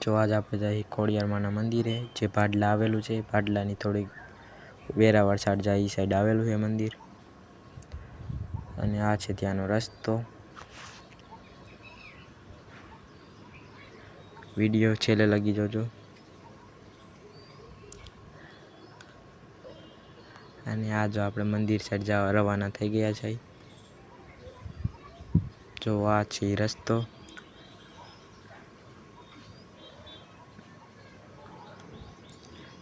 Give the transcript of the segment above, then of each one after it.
જો આજ આપણે જઈએ ખોડિયારમાંના મંદિરે, જે ભાડલા આવેલું છે. ભાડલાની થોડીક વેરાવળ સાઈડ જાય એ સાઈડ આવેલું છે મંદિર. અને આ છે ત્યાંનો રસ્તો. વિડીયો છેલ્લે લગી જોજો. અને આ જો આપણે મંદિર સાઈડ જવા રવાના થઈ ગયા છે. જો આ છે રસ્તો.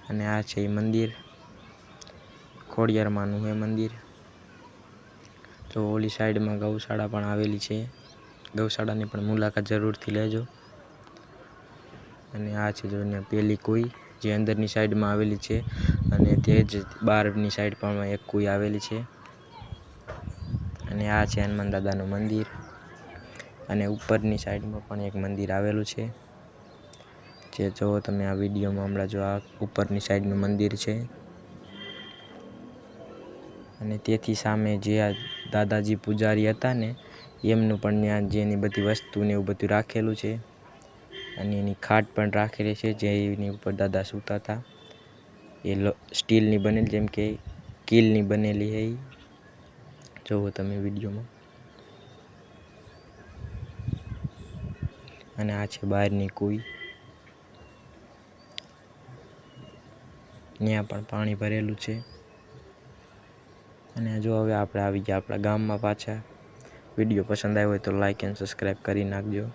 અને આ છે મંદિર. ખોડિયારમાંનું છે મંદિર. તો ઓલી સાઈડમાં ગૌશાળા પણ આવેલી છે. ગૌશાળાની પણ મુલાકાત જરૂરથી લેજો. અને આ છે જો પેલી કુઈ જે અંદરની સાઈડમાં આવેલી છે. અને તે જ બહારની સાઈડ પણ એક કુઈ આવેલી છે. અને આ છે હનુમાન દાદાનું મંદિર. અને ઉપરની સાઈડમાં પણ એક મંદિર આવેલું છે. જે જો તમે આ વિડીયોમાં હમણાં જો આ ઉપરની સાઈડનું મંદિર છે. અને તેથી સામે જે આ દાદાજી પૂજારી હતા ને એમનું પણ ત્યાં જેની બધી વસ્તુ ને એવું બધું રાખેલું છે. અને એની ખાટ પણ રાખેલી છે જે એની ઉપર દાદા સૂતા હતા. એ સ્ટીલની બનેલી જેમ કે કીલની બનેલી છે. જોવો તમે વિડીયોમાં. અને આ છે બહારની કુઈ. ત્યાં પણ પાણી ભરેલું છે. અને જો હવે આપણે આવી ગયા આપણા ગામમાં પાછા. વિડીયો પસંદ આવ્યો હોય તો લાઈક એન્ડ સબસ્ક્રાઈબ કરી નાખજો.